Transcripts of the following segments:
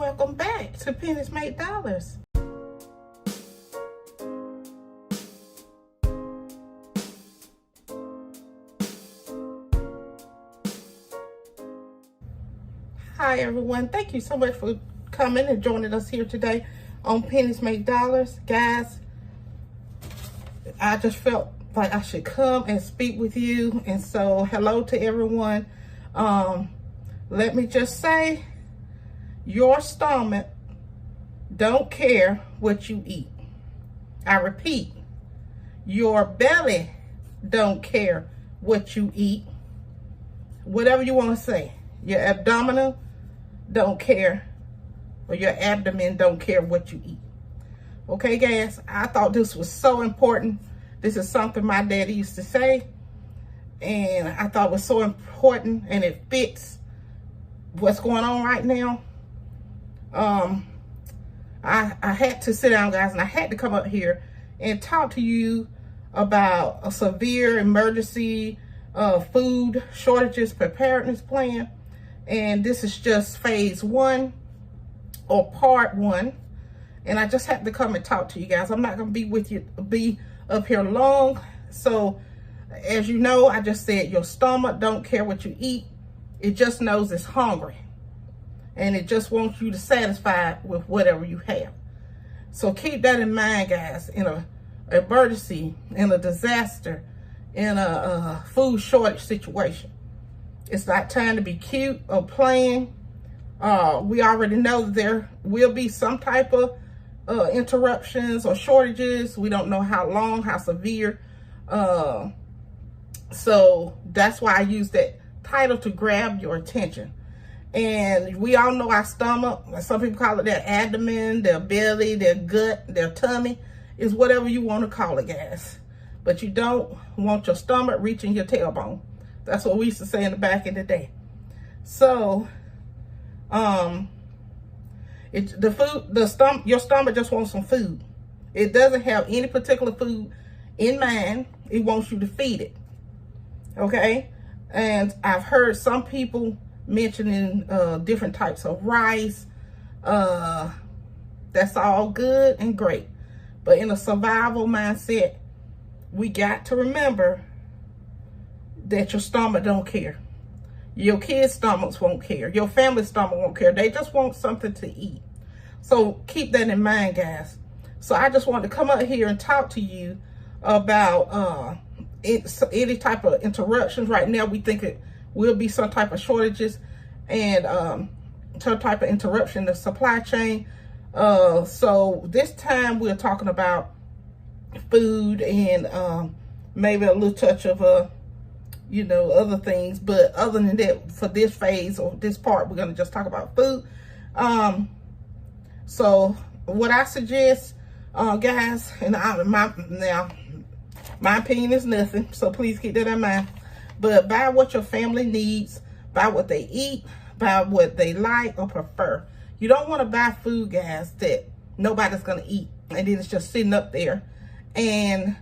welcome back to Pennies Make Dollars. Hi everyone, thank you so much for coming and joining us here today on Pennies Make Dollars. Guys, I just felt like I should come and speak with you, and so hello to everyone. Let me just say, your stomach don't care what you eat. I repeat, your belly don't care what you eat. Whatever you want to say. Your abdominal don't care, or your abdomen don't care what you eat. Okay, guys, I thought this was so important. This is something my daddy used to say, and I thought it was so important, and it fits what's going on right now. I had to sit down, guys, and I had to come up here and talk to you about a severe emergency food shortages preparedness plan. And this is just phase 1 or part 1. And I just had to come and talk to you guys. I'm not going to be up here long. So as you know, I just said your stomach don't care what you eat. It just knows it's hungry. And it just wants you to satisfy with whatever you have. So keep that in mind, guys. In an emergency, in a disaster, in a food shortage situation, it's not time to be cute or playing. We already know that there will be some type of interruptions or shortages. We don't know how long, how severe. So that's why I use that title to grab your attention. And we all know our stomach, some people call it their abdomen, their belly, their gut, their tummy, is whatever you want to call it, guys. But you don't want your stomach reaching your tailbone. That's what we used to say in the back in the day. So, your stomach just wants some food. It doesn't have any particular food in mind. It wants you to feed it. Okay? And I've heard some people mentioning different types of rice. That's all good and great. But in a survival mindset, we got to remember that your stomach don't care. Your kids' stomachs won't care. Your family's stomach won't care. They just want something to eat. So keep that in mind, guys. So I just wanted to come up here and talk to you about any type of interruptions. Right now, we think it will be some type of shortages and some type of interruption in the supply chain. So this time we're talking about food and maybe a little touch of other things. But other than that, for this phase or this part, we're going to just talk about food. So what I suggest, guys, and my opinion is nothing, so please keep that in mind. But buy what your family needs, buy what they eat, buy what they like or prefer. You don't want to buy food, guys, that nobody's going to eat, and then it's just sitting up there, and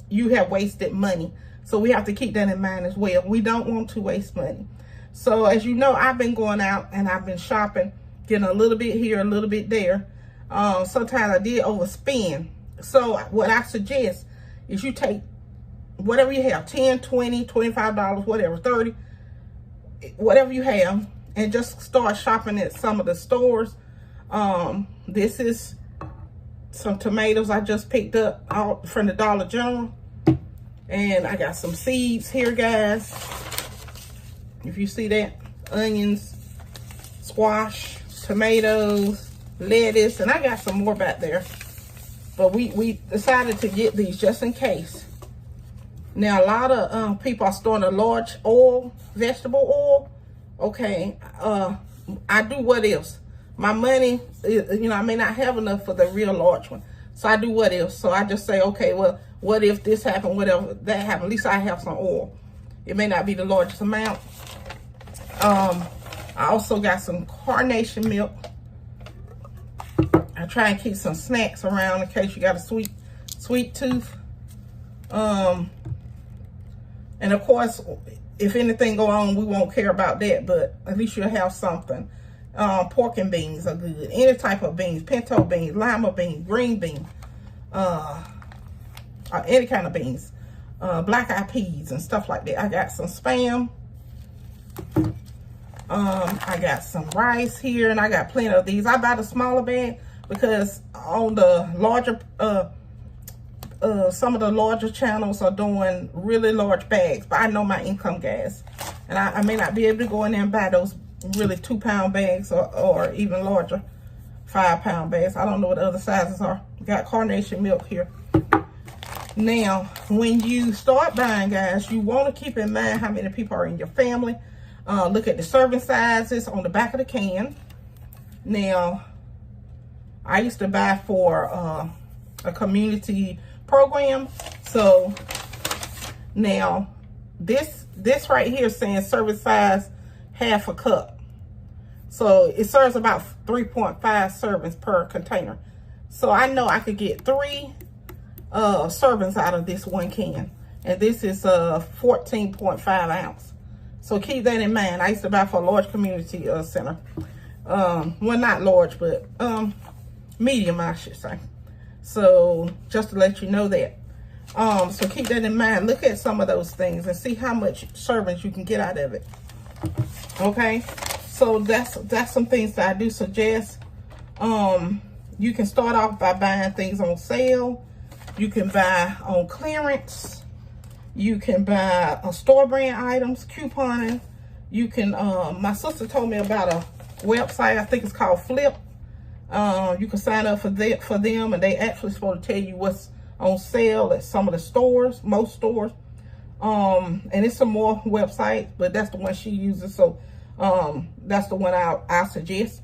you have wasted money. So we have to keep that in mind as well. We don't want to waste money. So as you know, I've been going out and I've been shopping, getting a little bit here, a little bit there. Sometimes I did overspend. So what I suggest is you take whatever you have, $10, $20, $25, whatever, $30, whatever you have, and just start shopping at some of the stores. This is some tomatoes I just picked up out from the Dollar General. And I got some seeds here, guys. If you see that, onions, squash, tomatoes, lettuce, and I got some more back there. But we decided to get these just in case. Now, a lot of people are storing a large oil, vegetable oil. Okay, I do what else? My money, I may not have enough for the real large one. So I do what else? So I just say, okay, well, what if this happened, whatever that happened? At least I have some oil. It may not be the largest amount. I also got some carnation milk. I try and keep some snacks around in case you got a sweet tooth. And of course, if anything go on, we won't care about that, but at least you'll have something. Pork and beans are good. Any type of beans, pinto beans, lima beans, green beans, any kind of beans, black-eyed peas and stuff like that. I got some Spam. I got some rice here, and I got plenty of these. I buy the smaller bag because on the larger, some of the larger channels are doing really large bags, but I know my income, guys, and I may not be able to go in there and buy those really 2-pound bags or even larger 5-pound bags. I don't know what the other sizes are. Got carnation milk here. Now, when you start buying, guys, you want to keep in mind how many people are in your family. Look at the serving sizes on the back of the can. Now, I used to buy for a community program. So now this right here is saying serving size half a cup. So it serves about 3.5 servings per container. So I know I could get 3 servings out of this one can. And this is 14.5 ounce. So keep that in mind. I used to buy for a large community center. Well, not large, but medium, I should say. So just to let you know that. So keep that in mind. Look at some of those things and see how much servings you can get out of it. Okay, so that's some things that I do suggest. You can start off by buying things on sale. You can buy on clearance. You can buy store brand items, couponing. You can, my sister told me about a website, I think it's called Flip. You can sign up for them, and they actually supposed to tell you what's on sale at some of the stores, most stores. And it's some more websites, but that's the one she uses. So that's the one I suggest.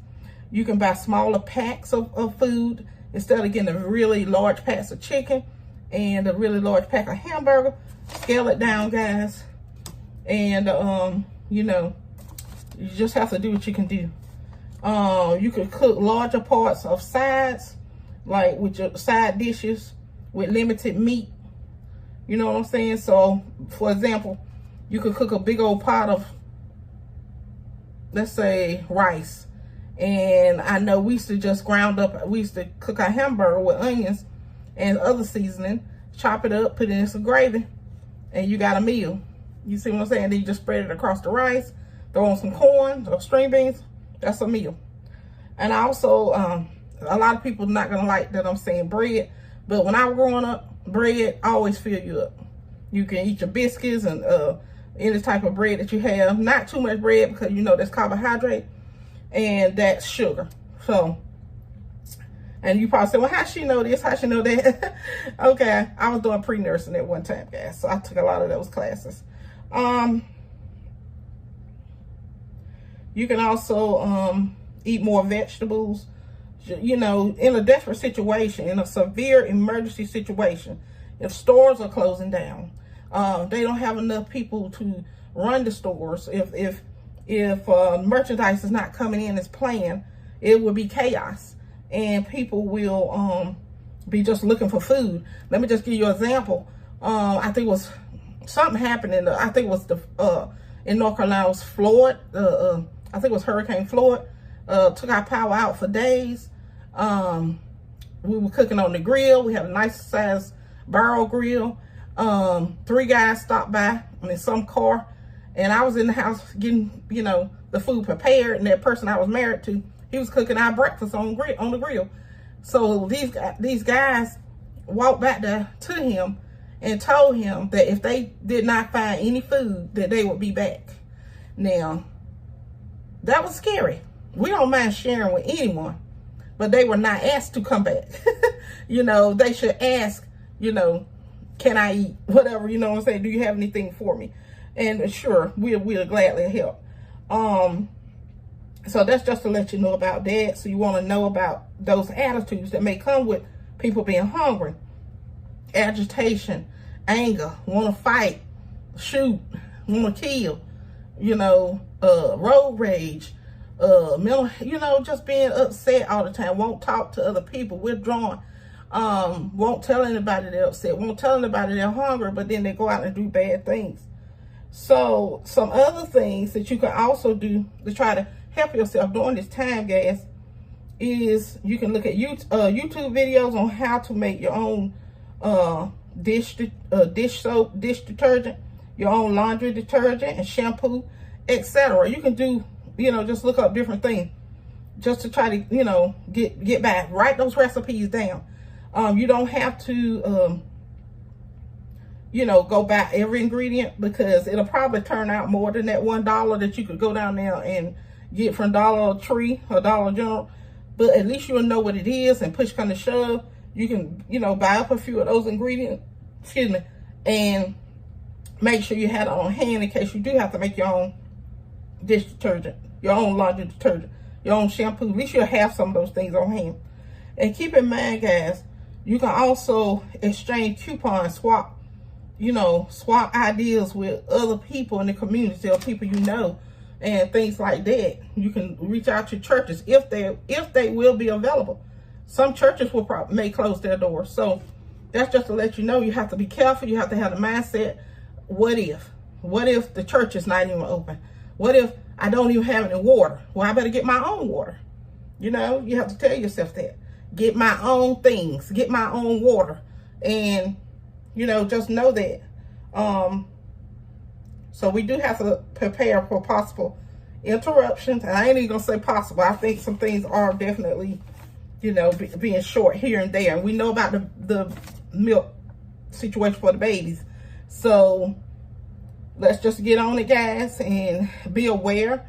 You can buy smaller packs of food instead of getting a really large packs of chicken and a really large pack of hamburger. Scale it down, guys. And you know, you just have to do what you can do. You can cook larger parts of sides, like with your side dishes with limited meat. You know what I'm saying? So, for example, you could cook a big old pot of, let's say, rice. And I know we used to just we used to cook our hamburger with onions and other seasoning, chop it up, put it in some gravy, and you got a meal. You see what I'm saying? Then you just spread it across the rice, throw on some corn or string beans. That's a meal. And also, a lot of people are not going to like that I'm saying bread. But when I was growing up, bread always fill you up. You can eat your biscuits and any type of bread that you have. Not too much bread because you know that's carbohydrate and that's sugar. So, and you probably say, well, how she know this? How she know that? Okay, I was doing pre-nursing at one time, guys. So I took a lot of those classes. You can also eat more vegetables. You know, in a desperate situation, in a severe emergency situation, if stores are closing down, they don't have enough people to run the stores. If merchandise is not coming in as planned, it will be chaos, and people will be just looking for food. Let me just give you an example. I think it was something happened I think it was in North Carolina, it was Floyd. I think it was Hurricane Floyd. Took our power out for days. We were cooking on the grill. We had a nice size barrel grill. 3 guys stopped by in some car, and I was in the house getting, you know, the food prepared, and that person I was married to, he was cooking our breakfast on the grill. So these guys walked back there to him and told him that if they did not find any food, that they would be back. Now, that was scary. We don't mind sharing with anyone, but they were not asked to come back. You know, they should ask, you know, can I eat? Whatever, you know what I'm saying? Do you have anything for me? And sure, we'll gladly help. So that's just to let you know about that. So you want to know about those attitudes that may come with people being hungry. Agitation, anger, want to fight, shoot, want to kill, you know, road rage, mental, you know, just being upset all the time, won't talk to other people, withdrawn, won't tell anybody they're upset, won't tell anybody they're hungry, but then they go out and do bad things. So some other things that you can also do to try to help yourself during this time, guys, is you can look at YouTube videos on how to make your own dish soap, dish detergent, your own laundry detergent and shampoo, etc. You can do, just look up different things just to try to, get back. Write those recipes down. You don't have to, go buy every ingredient, because it'll probably turn out more than that $1 that you could go down there and get from Dollar Tree or Dollar General. But at least you'll know what it is, and push come to shove, you can, buy up a few of those ingredients, and make sure you have it on hand in case you do have to make your own dish detergent, your own laundry detergent, your own shampoo. At least you'll have some of those things on hand. And keep in mind, guys, you can also exchange coupons, swap ideas with other people in the community or people and things like that. You can reach out to churches if they will be available. Some churches may close their doors. So that's just to let you know, you have to be careful. You have to have the mindset, what if? What if the church is not even open? What if I don't even have any water? Well, I better get my own water. You have to tell yourself that. Get my own things, get my own water. And, just know that. So we do have to prepare for possible interruptions. And I ain't even gonna say possible. I think some things are definitely, being short here and there. And we know about the milk situation for the babies. So let's just get on it, guys, and be aware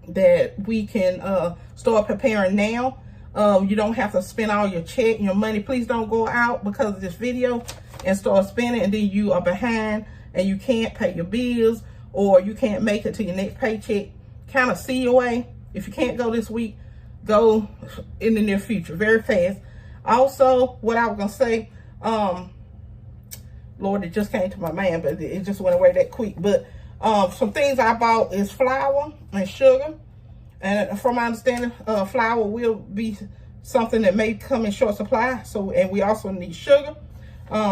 that we can start preparing now. You don't have to spend all your check and your money. Please don't go out because of this video and start spending, and then you are behind and you can't pay your bills, or you can't make it to your next paycheck. Kind of see your way. If you can't go this week, go in the near future very fast. Also, what I was gonna say, Lord, it just came to my mind, but it just went away that quick. But some things I bought is flour and sugar. And from my understanding, flour will be something that may come in short supply. And we also need sugar,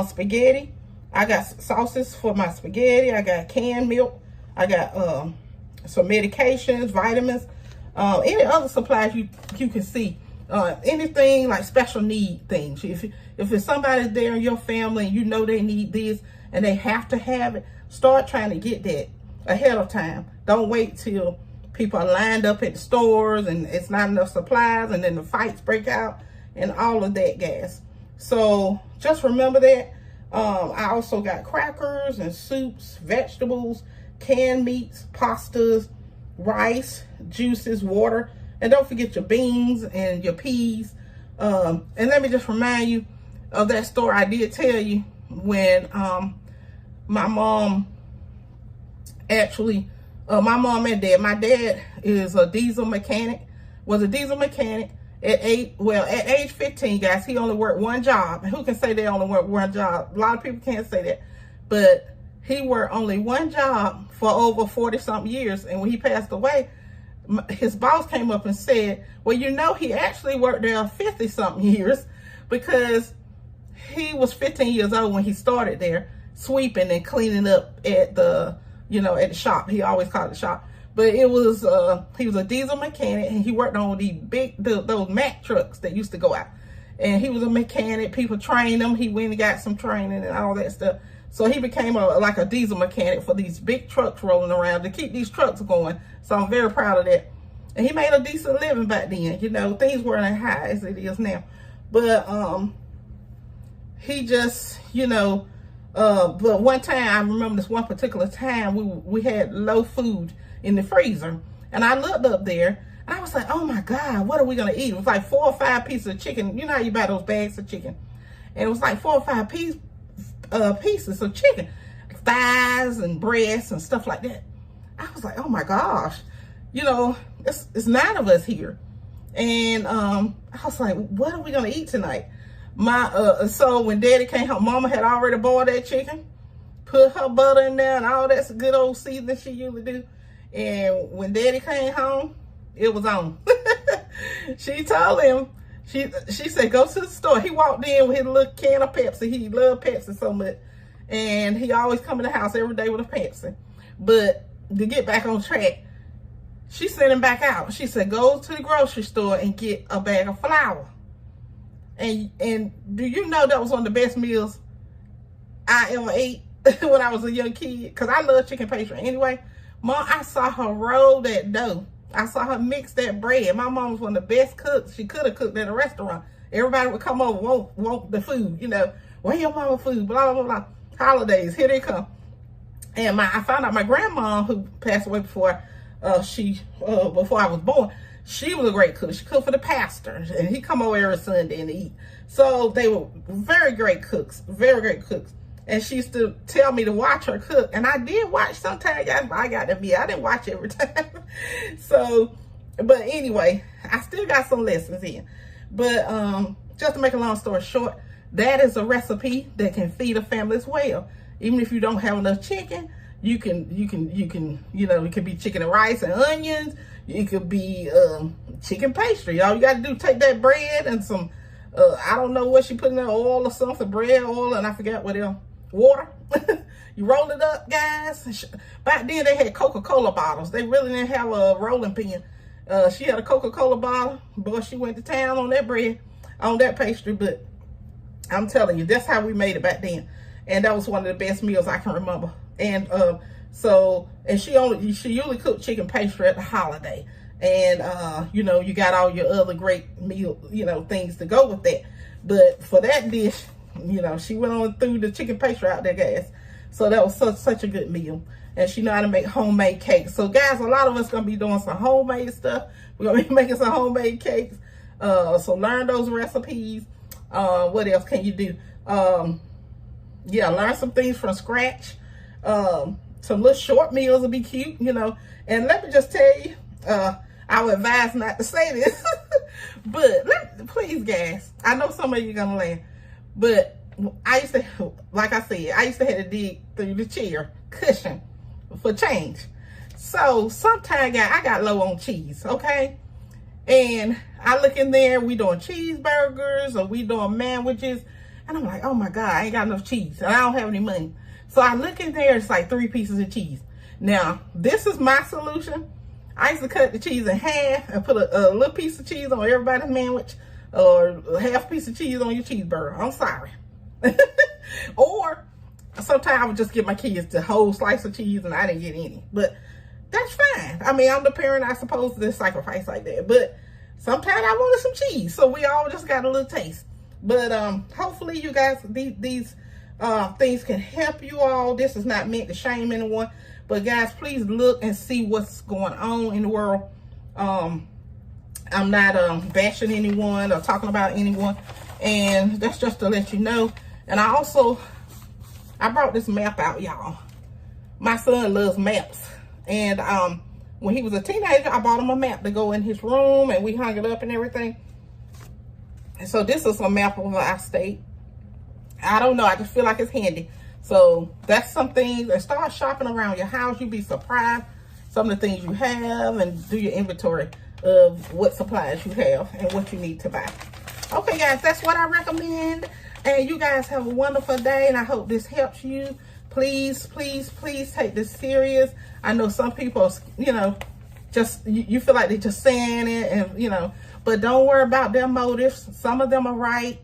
spaghetti. I got sauces for my spaghetti. I got canned milk. I got some medications, vitamins, any other supplies you can see. Anything like special need things. If it's somebody there in your family and they need this and they have to have it, start trying to get that ahead of time. Don't wait till people are lined up at the stores and it's not enough supplies, and then the fights break out and all of that, guys. So just remember that. I also got crackers and soups, vegetables, canned meats, pastas, rice, juices, water, and don't forget your beans and your peas. And let me just remind you of that story I did tell you when my mom and dad, my dad is a diesel mechanic, was a diesel mechanic at age 15, guys. He only worked one job. And who can say they only worked one job? A lot of people can't say that, but he worked only one job for over 40 something years. And when he passed away, his boss came up and said, well, he actually worked there 50 something years, because he was 15 years old when he started there, sweeping and cleaning up at the, at the shop. He always called it the shop. But it was, he was a diesel mechanic, and he worked on those Mack trucks that used to go out. And he was a mechanic. People trained him. He went and got some training and all that stuff. So he became like a diesel mechanic for these big trucks rolling around to keep these trucks going. So I'm very proud of that. And he made a decent living back then. Things weren't as high as it is now. But he just, but one time, I remember this one particular time, we had low food in the freezer. And I looked up there, and I was like, oh my God, what are we going to eat? It was like 4 or 5 pieces of chicken. You know how you buy those bags of chicken? And it was like 4 or 5 pieces of chicken, thighs and breasts and stuff like that. I was like, oh my gosh, it's 9 of us here. And I was like, what are we going to eat tonight? So when Daddy came home, Mama had already boiled that chicken, put her butter in there and all that good old seasoning she usually do. And when Daddy came home, it was on. She told him, she said, go to the store. He walked in with his little can of Pepsi. He loved Pepsi so much. And he always come in the house every day with a Pepsi. But to get back on track, She sent him back out. She said, go to the grocery store and get a bag of flour. And do you know that was one of the best meals I ever ate when I was a young kid? Because I love chicken pastry anyway. Mom, I saw her roll that dough. I saw her mix that bread. My mom was one of the best cooks. She could have cooked at a restaurant. Everybody would come over, want the food, you know. Where your mama food? Blah, blah, blah. Holidays, here they come. And I found out my grandma, who passed away before before I was born, she was a great cook. She cooked for the pastor, and he come over every Sunday and eat. So they were very great cooks, very great cooks. And she used to tell me to watch her cook, and I did watch sometimes. I got to be, I didn't watch every time. So, but anyway, I still got some lessons in. But just to make a long story short, that is a recipe that can feed a family as well. Even if you don't have enough chicken, you can, you know, it could be chicken and rice and onions. It could be chicken pastry. All you got to do, take that bread and some, I don't know what she put in there, oil or something, bread, oil, and I forgot what else, water. You roll it up, guys. Back then they had Coca-Cola bottles. They really didn't have a rolling pin. She had a Coca-Cola bottle. Boy, she went to town on that bread, on that pastry. But I'm telling you, that's how we made it back then. And that was one of the best meals I can remember. And and she usually cooked chicken pastry at the holiday. And you know, you got all your other great meal, you know, things to go with that. But for that dish, you know, she went on through the chicken pastry out there, guys. So that was such a good meal. And she know how to make homemade cakes. So guys, a lot of us gonna be doing some homemade stuff. We're gonna be making some homemade cakes. So learn those recipes. What else can you do? Yeah, learn some things from scratch. Some little short meals will be cute, you know. And let me just tell you, I would advise not to say this, but please, guys, I know some of you gonna laugh, but I used to, like I said, I used to have to dig through the chair cushion for change. So sometimes, guys, I got low on cheese, okay? And I look in there, we doing cheeseburgers or we doing sandwiches, and I'm like, oh my God, I ain't got enough cheese, and I don't have any money. So I look in there, it's like 3 pieces of cheese. Now, this is my solution. I used to cut the cheese in half and put a little piece of cheese on everybody's sandwich, or half a piece of cheese on your cheeseburger. I'm sorry. Or sometimes I would just give my kids the whole slice of cheese and I didn't get any. But that's fine. I mean, I'm the parent, I suppose, to sacrifice like that. But sometimes I wanted some cheese. So we all just got a little taste. But hopefully you guys, these things can help you all. This is not meant to shame anyone. But guys, please look and see what's going on in the world. I'm not bashing anyone or talking about anyone. And that's just to let you know. And I brought this map out, y'all. My son loves maps. And when he was a teenager, I bought him a map to go in his room, and we hung it up and everything. And so this is a map of our state. I don't know, I just feel like it's handy. So that's something, and start shopping around your house. You'd be surprised some of the things you have, and do your inventory of what supplies you have and what you need to buy. Okay, guys, that's what I recommend. And you guys have a wonderful day, and I hope this helps you. Please, please, please take this serious. I know some people, you know, just, you feel like they're just saying it, and, you know, but don't worry about their motives. Some of them are right.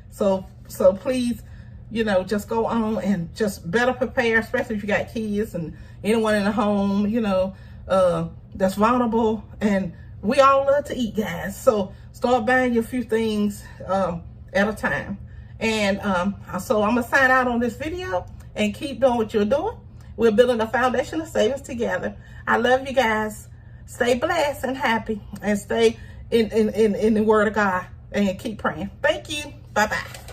So please, you know, just go on and just better prepare, especially if you got kids and anyone in the home, you know, that's vulnerable. And we all love to eat, guys. So start buying you a few things at a time. And so I'm going to sign out on this video, and keep doing what you're doing. We're building a foundation of savings together. I love you guys. Stay blessed and happy, and stay in the word of God, and keep praying. Thank you. Bye-bye.